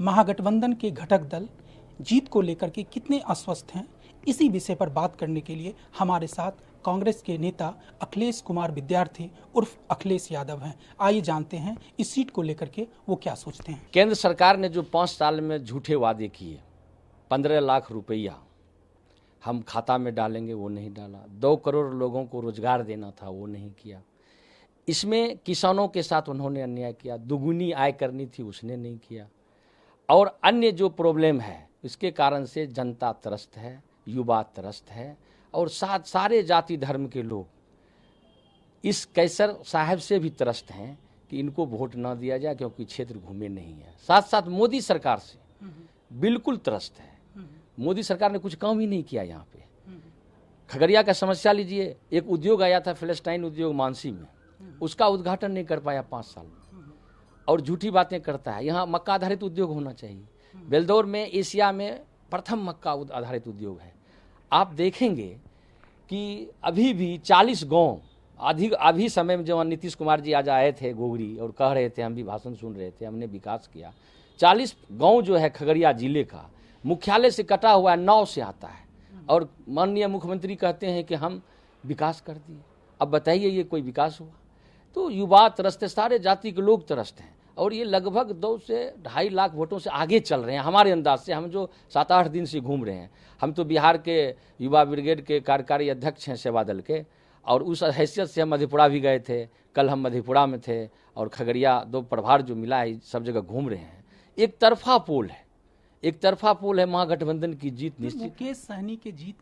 महागठबंधन के घटक दल जीत को लेकर के कितने आश्वस्त हैं, इसी विषय पर बात करने के लिए हमारे साथ कांग्रेस के नेता अखिलेश कुमार विद्यार्थी उर्फ अखिलेश यादव हैं। आइए जानते हैं इस सीट को लेकर के वो क्या सोचते हैं। केंद्र सरकार ने जो 5 साल में झूठे वादे किए, 15 लाख रुपया हम खाता में डालेंगे, वो नहीं डाला। 2 करोड़ लोगों को रोजगार देना था, वो नहीं किया। इसमें किसानों के साथ उन्होंने अन्याय किया। दुगुनी आय करनी थी, उसने नहीं किया। और अन्य जो प्रॉब्लम है, इसके कारण से जनता त्रस्त है, युवा त्रस्त है और सारे जाति धर्म के लोग इस कैसर साहब से भी त्रस्त हैं कि इनको वोट ना दिया जाए, क्योंकि क्षेत्र घूमे नहीं है। साथ साथ मोदी सरकार से बिल्कुल त्रस्त है। मोदी सरकार ने कुछ काम ही नहीं किया। यहाँ पे खगड़िया का समस्या लीजिए, एक उद्योग आया था फिलिस्टाइन उद्योग मानसी में, उसका उद्घाटन नहीं कर पाया 5 साल में, और झूठी बातें करता है। यहाँ मक्का आधारित उद्योग होना चाहिए। बेलदौर में एशिया में प्रथम मक्का आधारित उद्योग है। आप देखेंगे कि अभी भी 40 गाँव अभी समय में जब नीतीश कुमार जी आज आए थे गोगरी और कह रहे थे, हम भी भाषण सुन रहे थे, हमने विकास किया। 40 गाँव जो है खगड़िया जिले का मुख्यालय से कटा हुआ है, 9 से आता है, और माननीय मुख्यमंत्री कहते हैं कि हम विकास कर दिए। अब बताइए ये कोई विकास हुआ? तो युवा त्रस्त है, सारे जाति के लोग त्रस्त हैं, और ये लगभग 2 से 2.5 लाख वोटों से आगे चल रहे हैं हमारे अंदाज से। हम जो 7-8 दिन से घूम रहे हैं, हम तो बिहार के युवा ब्रिगेड के कार्यकारी अध्यक्ष हैं सेवा दल के, और उस हैसियत से हम मधेपुरा भी गए थे। कल हम मधेपुरा में थे, और खगड़िया 2 प्रभार जो मिला है, सब जगह घूम रहे हैं। एक तरफा पोल है, महागठबंधन की जीत निश्चित। मुकेश सहनी के जीत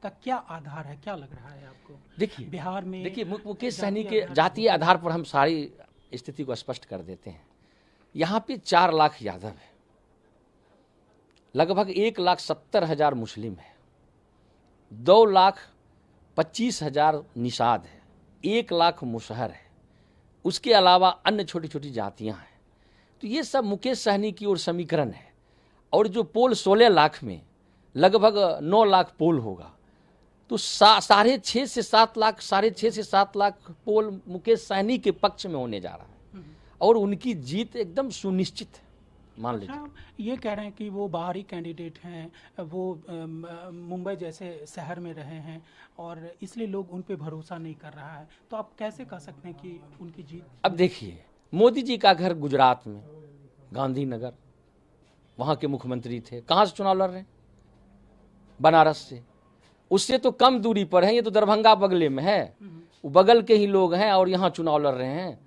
का क्या आधार है, क्या लग रहा है आपको? देखिए बिहार में मुकेश सहनी के जातीय आधार पर हम सारी स्थिति को स्पष्ट कर देते हैं। यहाँ पे 4 लाख यादव है, लगभग 1,70,000 मुस्लिम है, 2,25,000 निषाद है, 1 लाख मुसहर है, उसके अलावा अन्य छोटी छोटी जातियाँ हैं। तो ये सब मुकेश सहनी की ओर समीकरण है। और जो पोल 16 लाख में लगभग 9 लाख पोल होगा, तो 6.5 से 7 लाख पोल मुकेश सहनी के पक्ष में होने जा रहा है, और उनकी जीत एकदम सुनिश्चित है। मान लीजिए ये कह रहे हैं कि वो बाहरी कैंडिडेट हैं, वो मुंबई जैसे शहर में रहे हैं, और इसलिए लोग उन पे भरोसा नहीं कर रहा है। तो आप कैसे कह सकते हैं कि उनकी जीत? अब देखिए, मोदी जी का घर गुजरात में गांधीनगर, वहाँ के मुख्यमंत्री थे। कहाँ से चुनाव लड़ रहे हैं? बनारस से। उससे तो कम दूरी पर है, ये तो दरभंगा बगले में है, वो बगल के ही लोग हैं, और यहाँ चुनाव लड़ रहे हैं।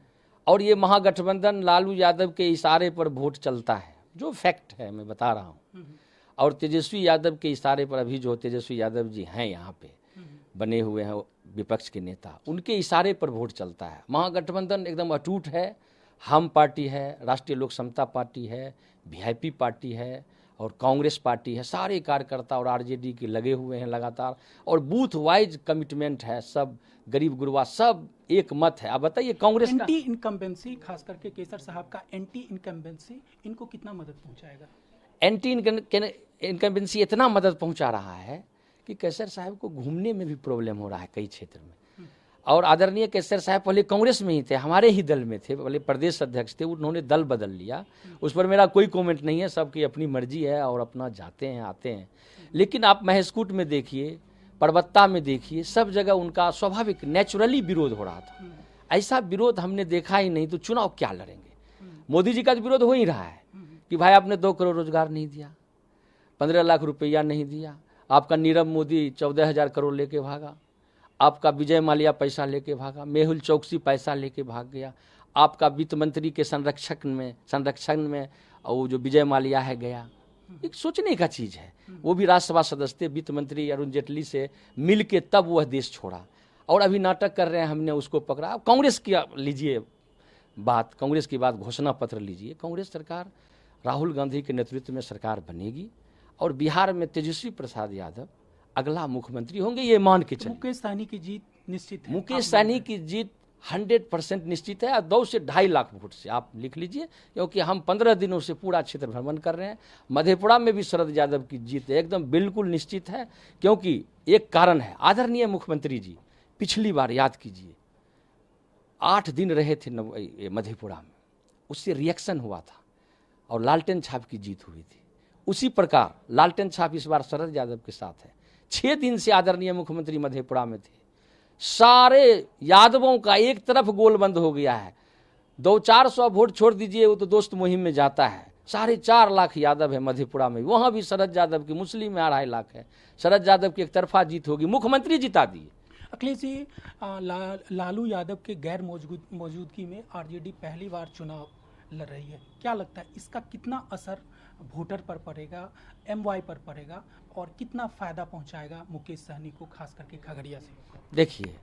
और ये महागठबंधन लालू यादव के इशारे पर वोट चलता है, जो फैक्ट है, मैं बता रहा हूँ। और तेजस्वी यादव के इशारे पर, अभी जो तेजस्वी यादव जी हैं यहाँ पे बने हुए हैं विपक्ष के नेता, उनके इशारे पर वोट चलता है। महागठबंधन एकदम अटूट है। हम पार्टी है, राष्ट्रीय लोक समता पार्टी है, वीआईपी पार्टी है, और कांग्रेस पार्टी है। सारे कार्यकर्ता और आरजेडी के लगे हुए हैं लगातार, और बूथ वाइज कमिटमेंट है। सब गरीब गुरबा सब एक मत है। आप बताइए कांग्रेस का एंटी इनकम्बेंसी, खास करके केसर साहब का एंटी इनकम्बेंसी, इनको कितना मदद पहुंचाएगा? एंटी इनकम्बेंसी इतना मदद पहुंचा रहा है कि केसर साहब को घूमने में भी प्रॉब्लम हो रहा है कई क्षेत्र में। और आदरणीय केसर साहब पहले कांग्रेस में ही थे, हमारे ही दल में थे, पहले प्रदेश अध्यक्ष थे, उन्होंने दल बदल लिया। उस पर मेरा कोई कमेंट नहीं है, सबकी अपनी मर्जी है, और अपना जाते हैं आते हैं। लेकिन आप महसकूट में देखिए, परबत्ता में देखिए, सब जगह उनका स्वाभाविक नेचुरली विरोध हो रहा था। ऐसा विरोध हमने देखा ही नहीं, तो चुनाव क्या लड़ेंगे? मोदी जी का विरोध हो ही रहा है कि भाई आपने 2 करोड़ रोजगार नहीं दिया, 15 लाख रुपया नहीं दिया, आपका नीरव मोदी 14,000 करोड़ लेके भागा, आपका विजय माल्या पैसा लेके भागा, मेहुल चौकसी पैसा लेके भाग गया, आपका वित्त मंत्री के संरक्षण में वो जो विजय माल्या है गया। एक सोचने का चीज़ है। वो भी राज्यसभा सदस्य थे, वित्त मंत्री अरुण जेटली से मिल के तब वह देश छोड़ा, और अभी नाटक कर रहे हैं हमने उसको पकड़ा। अब कांग्रेस की लीजिए बात, कांग्रेस की बात, घोषणा पत्र लीजिए। कांग्रेस सरकार राहुल गांधी के नेतृत्व में सरकार बनेगी, और बिहार में तेजस्वी प्रसाद यादव अगला मुख्यमंत्री होंगे, ये मान के चलिए। मुकेश सहनी की जीत निश्चित है? मुकेश सहनी की जीत 100% निश्चित है। 2 से 2.5 लाख वोट से आप लिख लीजिए, क्योंकि हम 15 दिनों से पूरा क्षेत्र भ्रमण कर रहे हैं। मधेपुरा में भी शरद यादव की जीत एकदम बिल्कुल निश्चित है, क्योंकि एक कारण है। आदरणीय मुख्यमंत्री जी पिछली बार याद कीजिए 8 दिन रहे थे मधेपुरा में, उससे रिएक्शन हुआ था, और लालटेन छाप की जीत हुई थी। उसी प्रकार लालटेन छाप इस बार शरद यादव के साथ है। 6 दिन से आदरणीय मुख्यमंत्री मधेपुरा में थे। सारे यादवों का एक तरफ गोल बंद हो गया है। 200-400 वोट छोड़ दीजिए, वो तो दोस्त मुहिम में जाता है। 4.5 लाख यादव है मधेपुरा में, वहां भी शरद यादव की, मुस्लिम में 2.5 लाख है। शरद यादव की एक तरफा जीत होगी, मुख्यमंत्री जिता दिए। अखिलेश जी, लालू यादव के गैर मौजूदगी में आरजेडी पहली बार चुनाव लड़ रही है। क्या लगता है इसका कितना असर वोटर पर पड़ेगा, एमवाई पर पड़ेगा, और कितना फायदा पहुंचाएगा मुकेश सहनी को, खास करके खगड़िया से? देखिए,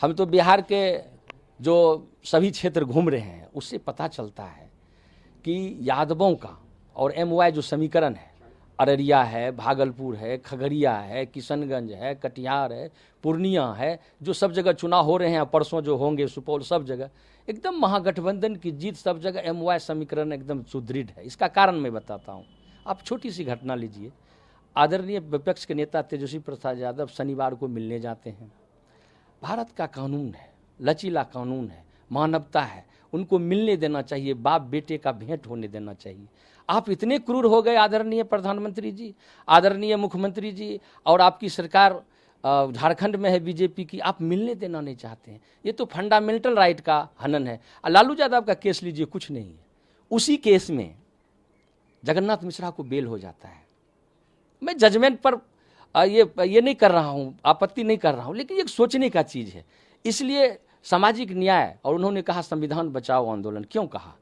हम तो बिहार के जो सभी क्षेत्र घूम रहे हैं उससे पता चलता है कि यादवों का और एमवाई जो समीकरण है, अररिया है, भागलपुर है, खगड़िया है, किशनगंज है, कटिहार है, पूर्णिया है, जो सब जगह चुनाव हो रहे हैं, परसों जो होंगे सुपौल, सब जगह एकदम महागठबंधन की जीत, सब जगह एमवाई समीकरण एकदम सुदृढ़ है। इसका कारण मैं बताता हूँ। आप छोटी सी घटना लीजिए। आदरणीय विपक्ष के नेता तेजस्वी प्रसाद यादव शनिवार को मिलने जाते हैं। भारत का कानून है, लचीला कानून है, मानवता है, उनको मिलने देना चाहिए, बाप बेटे का भेंट होने देना चाहिए। आप इतने क्रूर हो गए आदरणीय प्रधानमंत्री जी, आदरणीय मुख्यमंत्री जी, और आपकी सरकार झारखंड में है बीजेपी की, आप मिलने देना नहीं चाहते हैं। ये तो फंडामेंटल राइट का हनन है। लालू यादव का केस लीजिए, कुछ नहीं है। उसी केस में जगन्नाथ मिश्रा को बेल हो जाता है। मैं जजमेंट पर ये नहीं कर रहा हूँ, आपत्ति नहीं कर रहा हूँ, लेकिन एक सोचने का चीज़ है। इसलिए सामाजिक न्याय, और उन्होंने कहा संविधान बचाओ आंदोलन, क्यों कहा?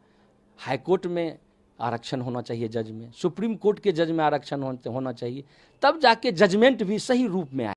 हाईकोर्ट में आरक्षण होना चाहिए जज में, सुप्रीम कोर्ट के जज में आरक्षण होना चाहिए, तब जाके जजमेंट भी सही रूप में आए।